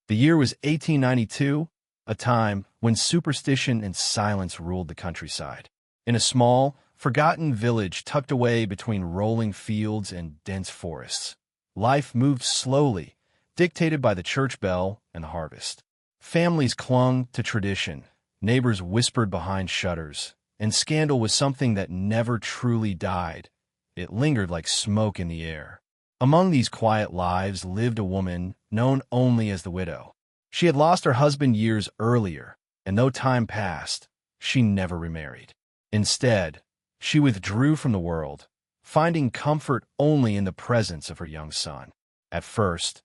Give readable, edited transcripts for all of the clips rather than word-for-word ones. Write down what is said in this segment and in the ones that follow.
The year was 1892, a time when superstition and silence ruled the countryside. In a small, forgotten village tucked away between rolling fields and dense forests, life moved slowly, dictated by the church bell and the harvest. Families clung to tradition, neighbors whispered behind shutters, and scandal was something that never truly died. It lingered like smoke in the air. Among these quiet lives lived a woman known only as the widow. She had lost her husband years earlier, and though time passed, she never remarried. Instead, she withdrew from the world, finding comfort only in the presence of her young son. At first,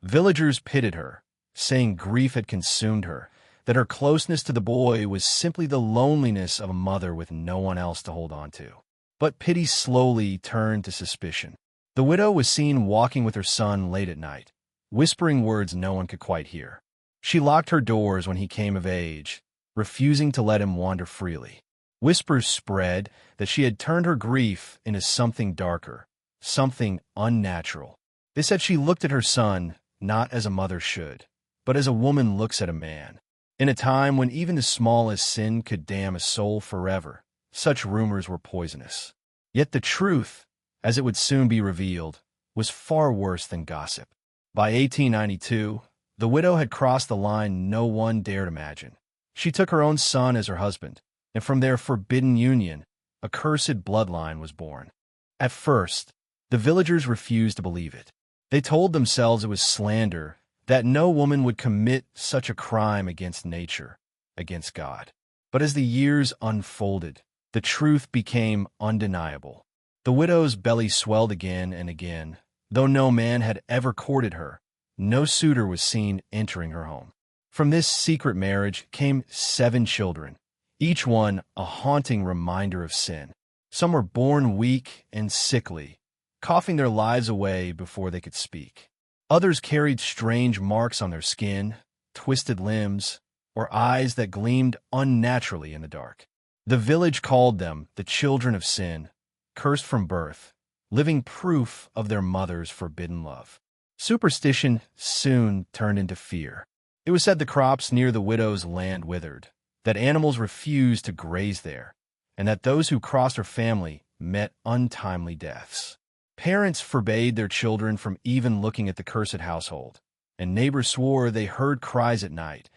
villagers pitied her, saying grief had consumed her, that her closeness to the boy was simply the loneliness of a mother with no one else to hold on to. But pity slowly turned to suspicion. The widow was seen walking with her son late at night, whispering words no one could quite hear. She locked her doors when he came of age, refusing to let him wander freely. Whispers spread that she had turned her grief into something darker, something unnatural. They said she looked at her son not as a mother should, but as a woman looks at a man. In a time when even the smallest sin could damn a soul forever, such rumors were poisonous. Yet the truth, as it would soon be revealed, was far worse than gossip. By 1892, the widow had crossed the line no one dared imagine. She took her own son as her husband, and from their forbidden union, a cursed bloodline was born. At first, the villagers refused to believe it. They told themselves it was slander, that no woman would commit such a crime against nature, against God. But as the years unfolded, the truth became undeniable. The widow's belly swelled again and again. Though no man had ever courted her, no suitor was seen entering her home. From this secret marriage came 7 children, each one a haunting reminder of sin. Some were born weak and sickly, coughing their lives away before they could speak. Others carried strange marks on their skin, twisted limbs, or eyes that gleamed unnaturally in the dark. The village called them the children of sin, cursed from birth, living proof of their mother's forbidden love. Superstition soon turned into fear. It was said the crops near the widow's land withered, that animals refused to graze there, and that those who crossed her family met untimely deaths. Parents forbade their children from even looking at the cursed household, and neighbors swore they heard cries at night,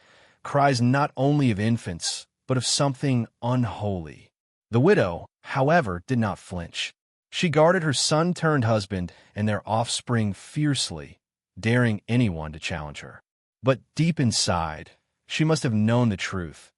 cries not only of infants, but of something unholy. The widow, however, did not flinch. She guarded her son-turned-husband and their offspring fiercely, daring anyone to challenge her. But deep inside, she must have known the truth.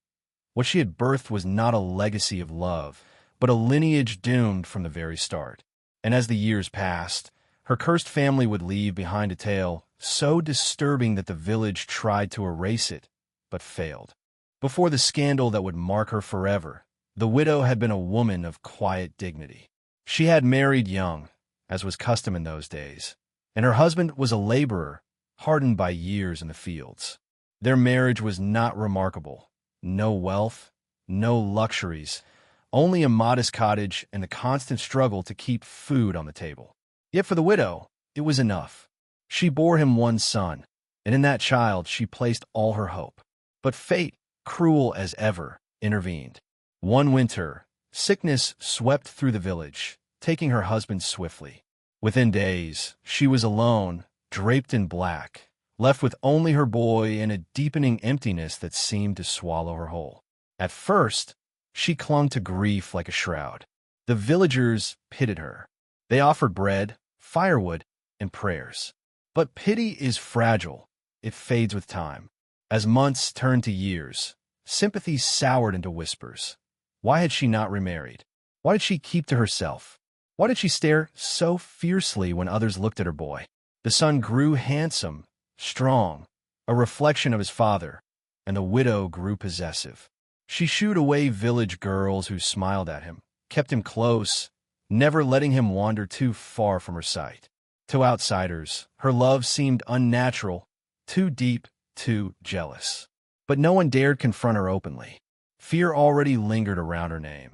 What she had birthed was not a legacy of love, but a lineage doomed from the very start. And as the years passed, her cursed family would leave behind a tale so disturbing that the village tried to erase it, but failed. Before the scandal that would mark her forever, the widow had been a woman of quiet dignity. She had married young, as was custom in those days, and her husband was a laborer, hardened by years in the fields. Their marriage was not remarkable. No wealth, no luxuries, only a modest cottage and the constant struggle to keep food on the table. Yet for the widow, it was enough. She bore him one son, and in that child she placed all her hope. But fate, cruel as ever, intervened. One winter, sickness swept through the village, taking her husband swiftly. Within days, she was alone, draped in black, left with only her boy and a deepening emptiness that seemed to swallow her whole. At first, she clung to grief like a shroud. The villagers pitied her. They offered bread, firewood, and prayers. But pity is fragile. It fades with time. As months turned to years, sympathy soured into whispers. Why had she not remarried? Why did she keep to herself? Why did she stare so fiercely when others looked at her boy? The son grew handsome, strong, a reflection of his father, and the widow grew possessive. She shooed away village girls who smiled at him, kept him close, never letting him wander too far from her sight. To outsiders, her love seemed unnatural, too deep, too jealous. But no one dared confront her openly. Fear already lingered around her name,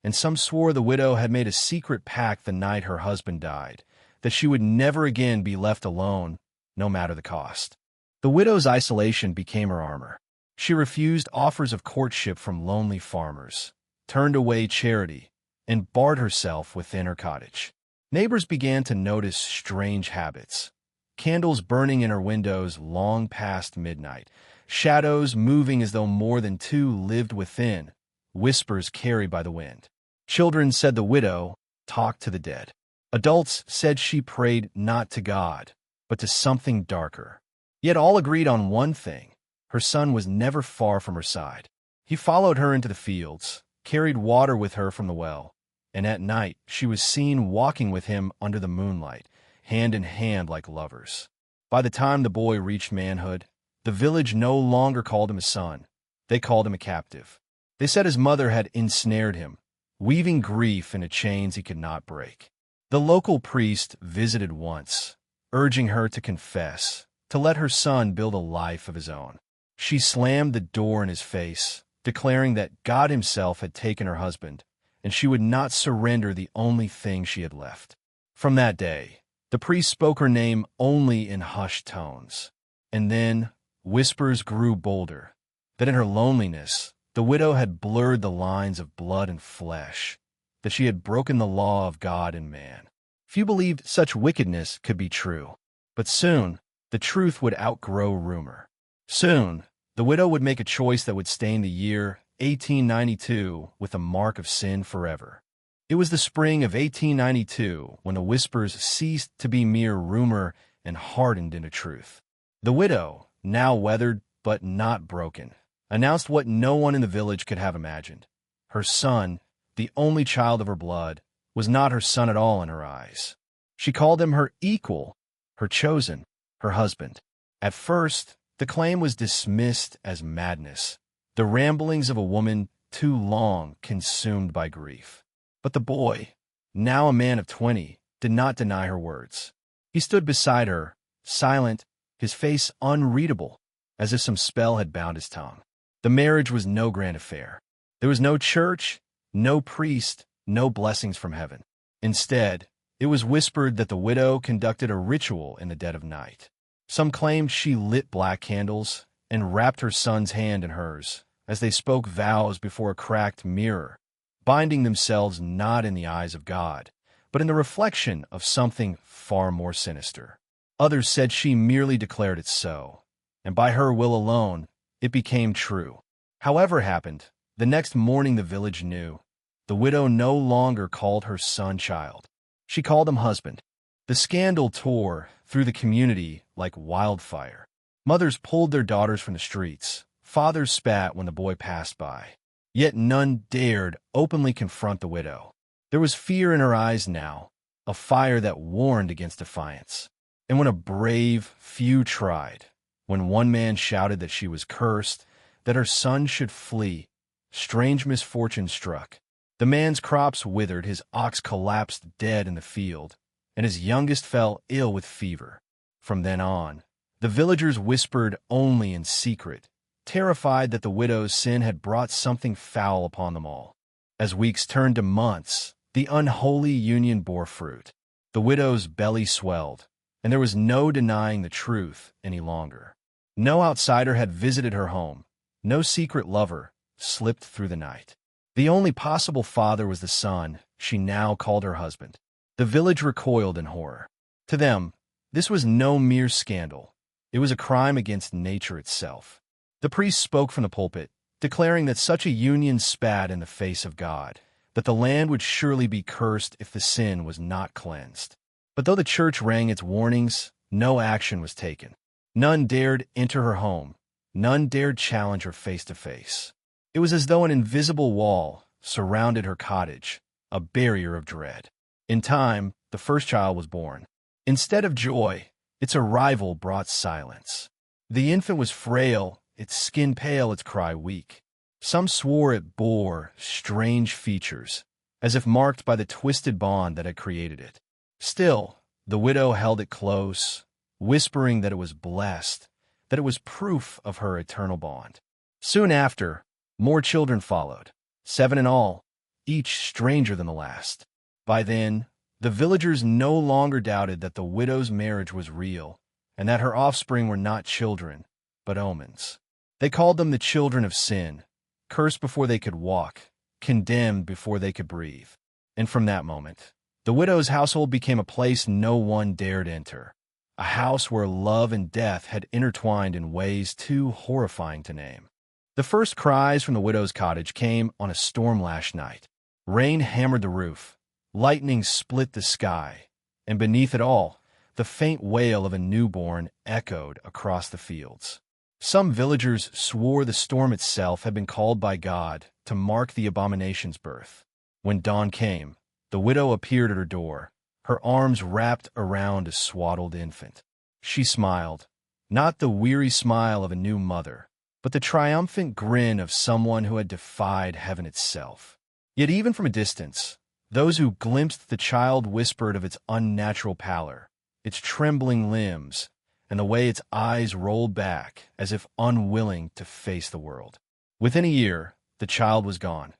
and some swore the widow had made a secret pact the night her husband died, that she would never again be left alone, no matter the cost. The widow's isolation became her armor. She refused offers of courtship from lonely farmers, turned away charity, and barred herself within her cottage. Neighbors began to notice strange habits. Candles burning in her windows long past midnight, shadows moving as though more than two lived within, whispers carried by the wind. Children said the widow talked to the dead. Adults said she prayed not to God, but to something darker. Yet all agreed on one thing: her son was never far from her side. He followed her into the fields, carried water with her from the well, and at night she was seen walking with him under the moonlight, hand in hand like lovers. By the time the boy reached manhood, the village no longer called him a son. They called him a captive. They said his mother had ensnared him, weaving grief into chains he could not break. The local priest visited once, urging her to confess, to let her son build a life of his own. She slammed the door in his face, declaring that God himself had taken her husband, and she would not surrender the only thing she had left. From that day, the priest spoke her name only in hushed tones. And then whispers grew bolder, that in her loneliness, the widow had blurred the lines of blood and flesh, that she had broken the law of God and man. Few believed such wickedness could be true, but soon the truth would outgrow rumor. Soon, the widow would make a choice that would stain the year 1892 with a mark of sin forever. It was the spring of 1892 when the whispers ceased to be mere rumor and hardened into truth. The widow, now weathered but not broken, announced what no one in the village could have imagined. Her son, the only child of her blood, was not her son at all in her eyes. She called him her equal, her chosen, her husband. At first, the claim was dismissed as madness, the ramblings of a woman too long consumed by grief. But the boy, now a man of 20, did not deny her words. He stood beside her, silent, his face unreadable, as if some spell had bound his tongue. The marriage was no grand affair. There was no church, no priest, no blessings from heaven. Instead, it was whispered that the widow conducted a ritual in the dead of night. Some claimed she lit black candles and wrapped her son's hand in hers as they spoke vows before a cracked mirror, binding themselves not in the eyes of God, but in the reflection of something far more sinister. Others said she merely declared it so, and by her will alone, it became true. However happened, the next morning the village knew. The widow no longer called her son child. She called him husband. The scandal tore through the community like wildfire. Mothers pulled their daughters from the streets. Fathers spat when the boy passed by. Yet none dared openly confront the widow. There was fear in her eyes now, a fire that warned against defiance. And when a brave few tried, when one man shouted that she was cursed, that her son should flee, strange misfortune struck. The man's crops withered, his ox collapsed dead in the field, and his youngest fell ill with fever. From then on, the villagers whispered only in secret, terrified that the widow's sin had brought something foul upon them all. As weeks turned to months, the unholy union bore fruit. The widow's belly swelled, and there was no denying the truth any longer. No outsider had visited her home. No secret lover slipped through the night. The only possible father was the son she now called her husband. The village recoiled in horror. To them, this was no mere scandal. It was a crime against nature itself. The priest spoke from the pulpit, declaring that such a union spat in the face of God, that the land would surely be cursed if the sin was not cleansed. But though the church rang its warnings, no action was taken. None dared enter her home. None dared challenge her face to face. It was as though an invisible wall surrounded her cottage, a barrier of dread. In time, the first child was born. Instead of joy, its arrival brought silence. The infant was frail, its skin pale, its cry weak. Some swore it bore strange features, as if marked by the twisted bond that had created it. Still, the widow held it close, whispering that it was blessed, that it was proof of her eternal bond. Soon after, more children followed, 7 in all, each stranger than the last. By then, the villagers no longer doubted that the widow's marriage was real, and that her offspring were not children, but omens. They called them the children of sin, cursed before they could walk, condemned before they could breathe. And from that moment, the widow's household became a place no one dared enter, a house where love and death had intertwined in ways too horrifying to name. The first cries from the widow's cottage came on a storm-lashed night. Rain hammered the roof, lightning split the sky, and beneath it all, the faint wail of a newborn echoed across the fields. Some villagers swore the storm itself had been called by God to mark the abomination's birth. When dawn came, the widow appeared at her door, her arms wrapped around a swaddled infant. She smiled, not the weary smile of a new mother, but the triumphant grin of someone who had defied heaven itself. Yet even from a distance, those who glimpsed the child whispered of its unnatural pallor, its trembling limbs, and the way its eyes rolled back as if unwilling to face the world. Within a year, the child was gone,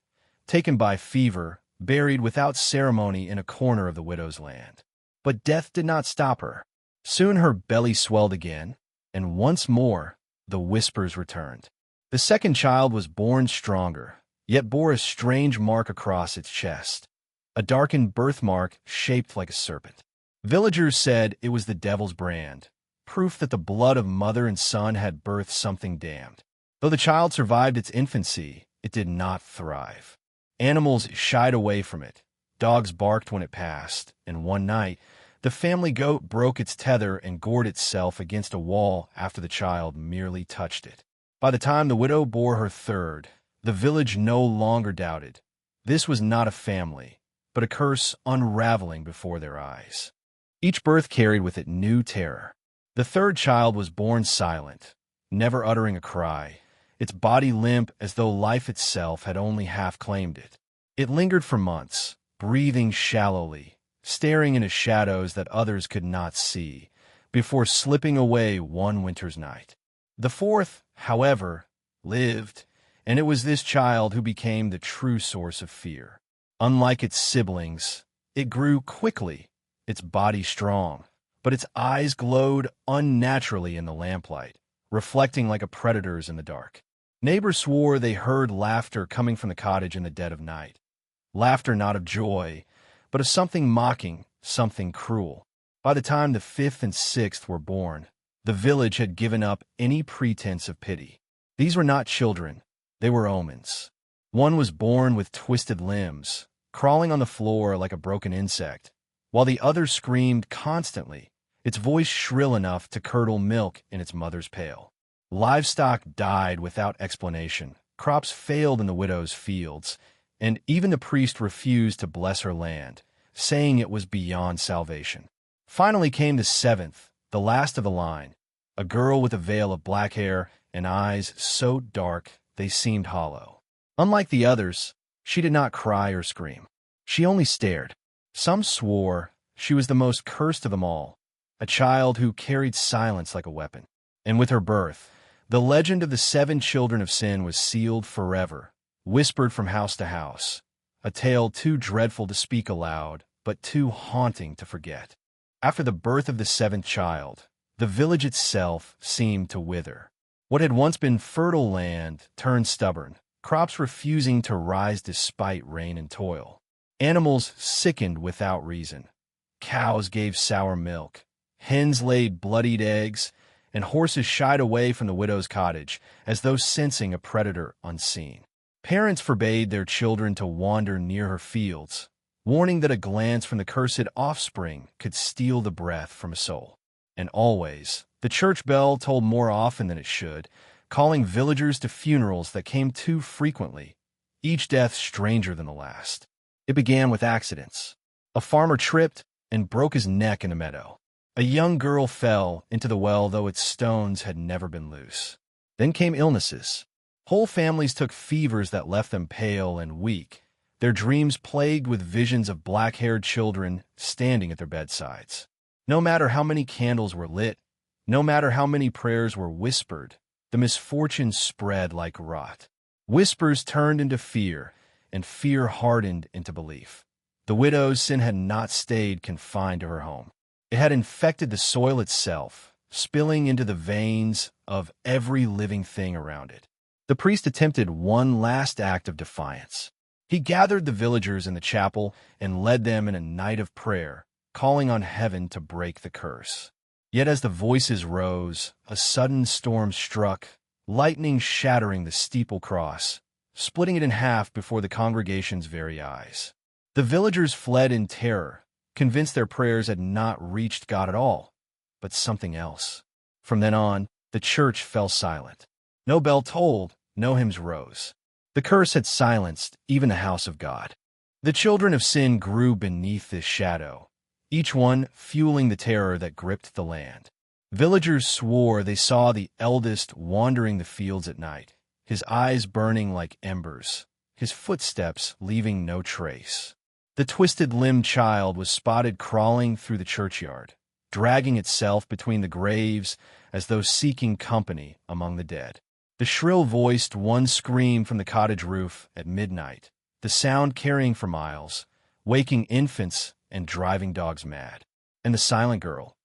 taken by fever, buried without ceremony in a corner of the widow's land. But death did not stop her. Soon her belly swelled again, and once more the whispers returned. The second child was born stronger, yet bore a strange mark across its chest, a darkened birthmark shaped like a serpent. Villagers said it was the devil's brand, proof that the blood of mother and son had birthed something damned. Though the child survived its infancy, it did not thrive. Animals shied away from it, dogs barked when it passed, and one night, the family goat broke its tether and gored itself against a wall after the child merely touched it. By the time the widow bore her third, the village no longer doubted. This was not a family, but a curse unraveling before their eyes. Each birth carried with it new terror. The third child was born silent, never uttering a cry, its body limp as though life itself had only half claimed it. It lingered for months, breathing shallowly, staring into shadows that others could not see, before slipping away one winter's night. The fourth, however, lived, and it was this child who became the true source of fear. Unlike its siblings, it grew quickly, its body strong, but its eyes glowed unnaturally in the lamplight, reflecting like a predator's in the dark. Neighbors swore they heard laughter coming from the cottage in the dead of night. Laughter not of joy, but of something mocking, something cruel. By the time the fifth and sixth were born, the village had given up any pretense of pity. These were not children, they were omens. One was born with twisted limbs, crawling on the floor like a broken insect, while the other screamed constantly, its voice shrill enough to curdle milk in its mother's pail. Livestock died without explanation, crops failed in the widow's fields, and even the priest refused to bless her land, saying it was beyond salvation. Finally came the seventh, the last of the line, a girl with a veil of black hair and eyes so dark they seemed hollow. Unlike the others, she did not cry or scream. She only stared. Some swore she was the most cursed of them all, a child who carried silence like a weapon. And with her birth, the legend of the 7 children of sin was sealed forever, whispered from house to house, a tale too dreadful to speak aloud, but too haunting to forget. After the birth of the 7th child, the village itself seemed to wither. What had once been fertile land turned stubborn, crops refusing to rise despite rain and toil. Animals sickened without reason. Cows gave sour milk, hens laid bloodied eggs, and horses shied away from the widow's cottage as though sensing a predator unseen. Parents forbade their children to wander near her fields, warning that a glance from the cursed offspring could steal the breath from a soul. And always, the church bell tolled more often than it should, calling villagers to funerals that came too frequently, each death stranger than the last. It began with accidents. A farmer tripped and broke his neck in a meadow. A young girl fell into the well, though its stones had never been loose. Then came illnesses. Whole families took fevers that left them pale and weak, their dreams plagued with visions of black-haired children standing at their bedsides. No matter how many candles were lit, no matter how many prayers were whispered, the misfortune spread like rot. Whispers turned into fear, and fear hardened into belief. The widow's sin had not stayed confined to her home. It had infected the soil itself, spilling into the veins of every living thing around it. The priest attempted one last act of defiance. He gathered the villagers in the chapel and led them in a night of prayer, calling on heaven to break the curse. Yet as the voices rose, a sudden storm struck, lightning shattering the steeple cross, splitting it in half before the congregation's very eyes. The villagers fled in terror, convinced their prayers had not reached God at all, but something else. From then on, the church fell silent. No bell tolled, no hymns rose. The curse had silenced even the house of God. The children of sin grew beneath this shadow, each one fueling the terror that gripped the land. Villagers swore they saw the eldest wandering the fields at night, his eyes burning like embers, his footsteps leaving no trace. The twisted-limbed child was spotted crawling through the churchyard, dragging itself between the graves as though seeking company among the dead. The shrill-voiced one screamed from the cottage roof at midnight, the sound carrying for miles, waking infants and driving dogs mad. And the silent girl,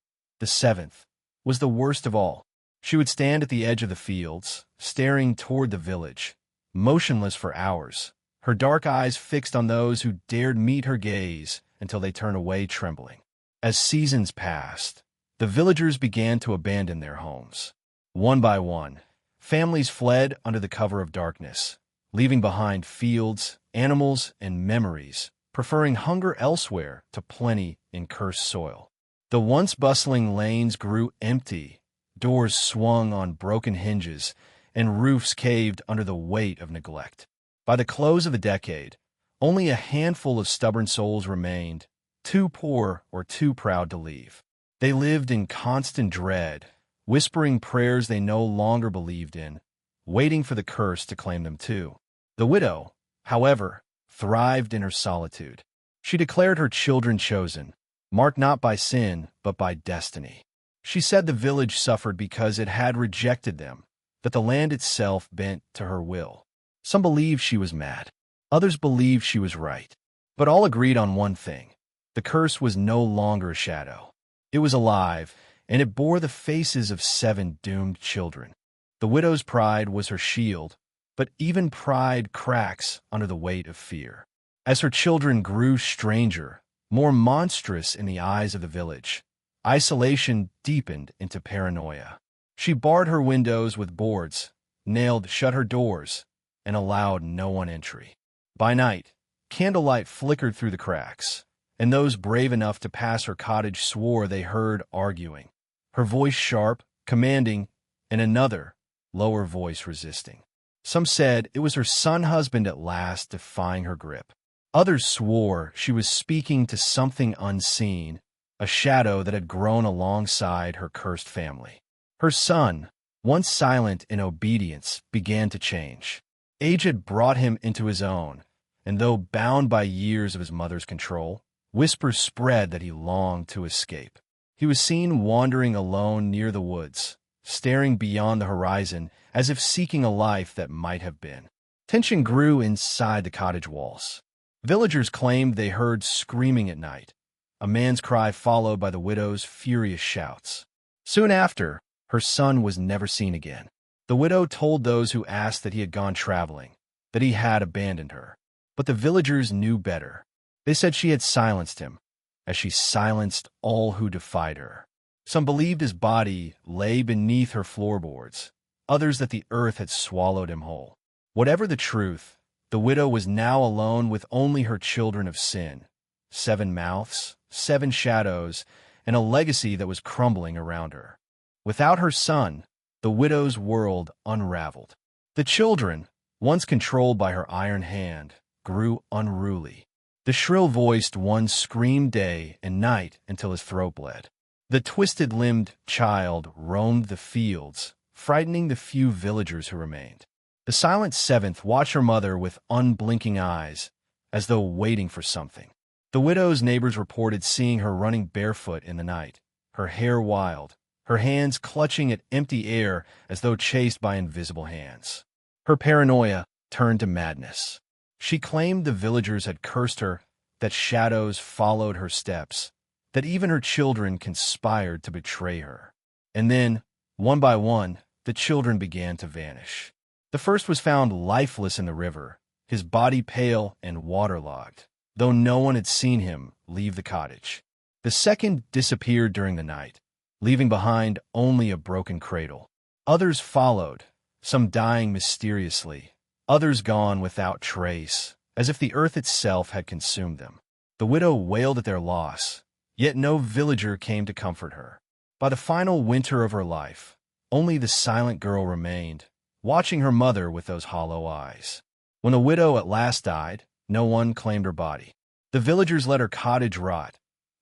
the seventh, was the worst of all. She would stand at the edge of the fields, staring toward the village, motionless for hours, her dark eyes fixed on those who dared meet her gaze until they turned away trembling. As seasons passed, the villagers began to abandon their homes. One by one, families fled under the cover of darkness, leaving behind fields, animals, and memories, preferring hunger elsewhere to plenty in cursed soil. The once bustling lanes grew empty, doors swung on broken hinges, and roofs caved under the weight of neglect. By the close of the decade, only a handful of stubborn souls remained, too poor or too proud to leave. They lived in constant dread, whispering prayers they no longer believed in, waiting for the curse to claim them too. The widow, however, thrived in her solitude. She declared her children chosen, marked not by sin, but by destiny. She said the village suffered because it had rejected them, that the land itself bent to her will. Some believed she was mad. Others believed she was right. But all agreed on one thing. The curse was no longer a shadow. It was alive, and it bore the faces of 7 doomed children. The widow's pride was her shield, but even pride cracks under the weight of fear. As her children grew stranger, more monstrous in the eyes of the village, isolation deepened into paranoia. She barred her windows with boards, nailed shut her doors, and allowed no one entry. By night, candlelight flickered through the cracks, and those brave enough to pass her cottage swore they heard arguing, her voice sharp, commanding, and another, lower voice resisting. Some said it was her son-husband at last defying her grip. Others swore she was speaking to something unseen, a shadow that had grown alongside her cursed family. Her son, once silent in obedience, began to change. Age had brought him into his own, and though bound by years of his mother's control, whispers spread that he longed to escape. He was seen wandering alone near the woods, staring beyond the horizon as if seeking a life that might have been. Tension grew inside the cottage walls. Villagers claimed they heard screaming at night, a man's cry followed by the widow's furious shouts. Soon after, her son was never seen again. The widow told those who asked that he had gone traveling, that he had abandoned her. But the villagers knew better. They said she had silenced him, as she silenced all who defied her. Some believed his body lay beneath her floorboards, others that the earth had swallowed him whole. Whatever the truth, the widow was now alone with only her children of sin, 7 mouths, 7 shadows, and a legacy that was crumbling around her. Without her son, the widow's world unraveled. The children, once controlled by her iron hand, grew unruly. The shrill-voiced one screamed day and night until his throat bled. The twisted-limbed child roamed the fields, frightening the few villagers who remained. The silent 7th watched her mother with unblinking eyes, as though waiting for something. The widow's neighbors reported seeing her running barefoot in the night, her hair wild, her hands clutching at empty air as though chased by invisible hands. Her paranoia turned to madness. She claimed the villagers had cursed her, that shadows followed her steps, that even her children conspired to betray her. And then, one by one, the children began to vanish. The first was found lifeless in the river, his body pale and waterlogged, though no one had seen him leave the cottage. The second disappeared during the night, leaving behind only a broken cradle. Others followed, some dying mysteriously, others gone without trace, as if the earth itself had consumed them. The widow wailed at their loss, yet no villager came to comfort her. By the final winter of her life, only the silent girl remained, watching her mother with those hollow eyes. When the widow at last died, no one claimed her body. The villagers let her cottage rot,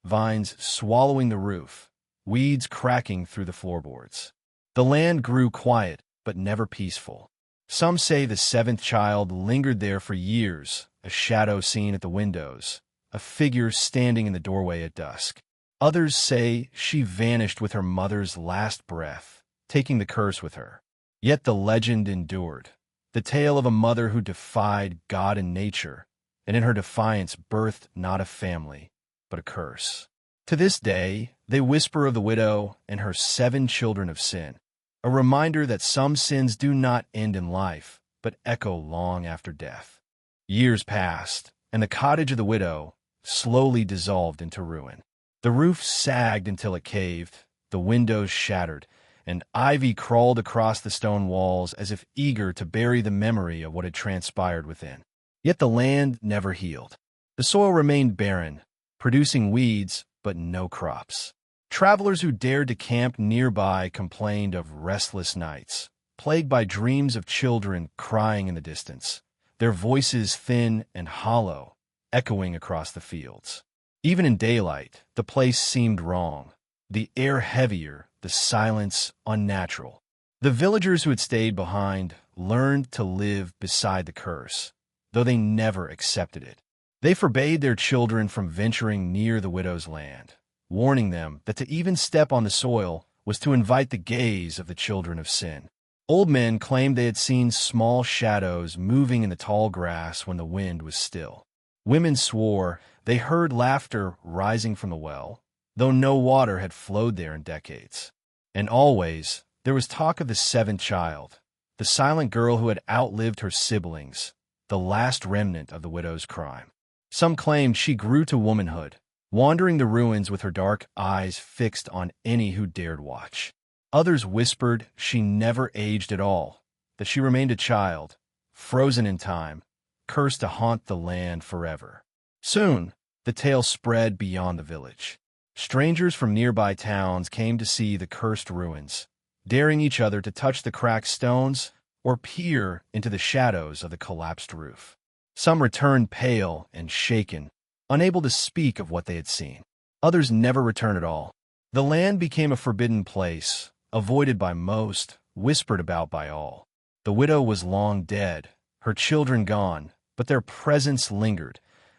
vines swallowing the roof, weeds cracking through the floorboards. The land grew quiet, but never peaceful. Some say the seventh child lingered there for years, a shadow seen at the windows, a figure standing in the doorway at dusk. Others say she vanished with her mother's last breath, taking the curse with her. Yet the legend endured, the tale of a mother who defied God and nature, and in her defiance birthed not a family, but a curse. To this day, they whisper of the widow and her 7 children of sin, a reminder that some sins do not end in life, but echo long after death. Years passed, and the cottage of the widow slowly dissolved into ruin. The roof sagged until it caved, the windows shattered, and ivy crawled across the stone walls as if eager to bury the memory of what had transpired within. Yet the land never healed. The soil remained barren, producing weeds but no crops. Travelers who dared to camp nearby complained of restless nights, plagued by dreams of children crying in the distance, their voices thin and hollow, echoing across the fields. Even in daylight, the place seemed wrong, the air heavier, the silence unnatural. The villagers who had stayed behind learned to live beside the curse, though they never accepted it. They forbade their children from venturing near the widow's land, warning them that to even step on the soil was to invite the gaze of the children of sin. Old men claimed they had seen small shadows moving in the tall grass when the wind was still. Women swore they heard laughter rising from the well, though no water had flowed there in decades. And always, there was talk of the 7th child, the silent girl who had outlived her siblings, the last remnant of the widow's crime. Some claimed she grew to womanhood, wandering the ruins with her dark eyes fixed on any who dared watch. Others whispered she never aged at all, that she remained a child, frozen in time, cursed to haunt the land forever. Soon, the tale spread beyond the village. Strangers from nearby towns came to see the cursed ruins, daring each other to touch the cracked stones or peer into the shadows of the collapsed roof. Some returned pale and shaken, unable to speak of what they had seen. Others never returned at all. The land became a forbidden place, avoided by most, whispered about by all. The widow was long dead, her children gone, but their presence lingered,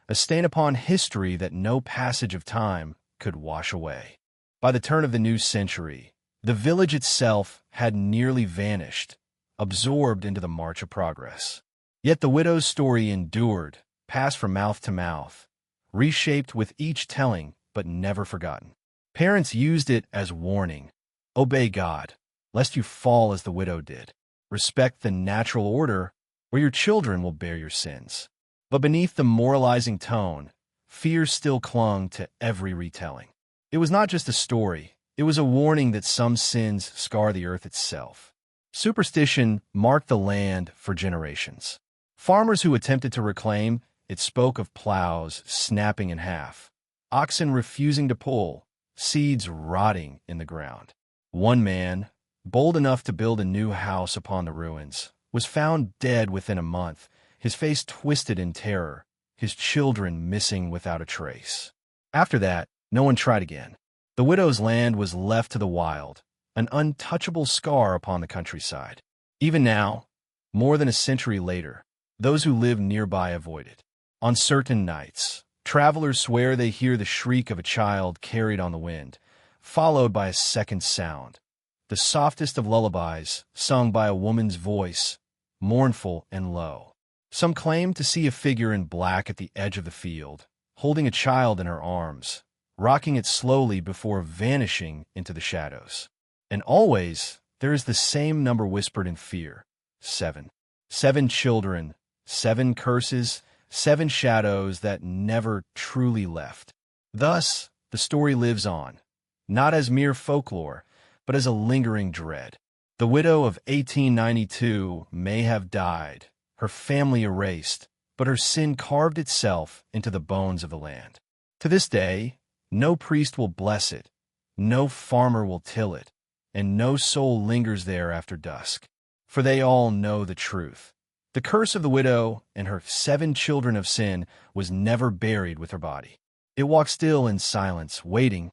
a stain upon history that no passage of time could wash away. By the turn of the new century, the village itself had nearly vanished, absorbed into the march of progress. Yet the widow's story endured, passed from mouth to mouth, reshaped with each telling but never forgotten. Parents used it as warning. Obey God, lest you fall as the widow did. Respect the natural order, or your children will bear your sins. But beneath the moralizing tone, fear still clung to every retelling. It was not just a story, it was a warning that some sins scar the earth itself. Superstition marked the land for generations. Farmers who attempted to reclaim it spoke of plows snapping in half, oxen refusing to pull, seeds rotting in the ground. One man, bold enough to build a new house upon the ruins, was found dead within a month, his face twisted in terror, his children missing without a trace. After that, no one tried again. The widow's land was left to the wild, an untouchable scar upon the countryside. Even now, more than a century later, those who live nearby avoid it. On certain nights, travelers swear they hear the shriek of a child carried on the wind, followed by a second sound, the softest of lullabies, sung by a woman's voice, mournful and low. Some claim to see a figure in black at the edge of the field, holding a child in her arms, rocking it slowly before vanishing into the shadows. And always there is the same number whispered in fear: 7. 7 children, 7 curses, 7 shadows that never truly left. Thus, the story lives on, not as mere folklore, but as a lingering dread. The widow of 1892 may have died, her family erased, but her sin carved itself into the bones of the land. To this day, no priest will bless it, no farmer will till it, and no soul lingers there after dusk. For they all know the truth. The curse of the widow and her 7 children of sin was never buried with her body. It walked still in silence, waiting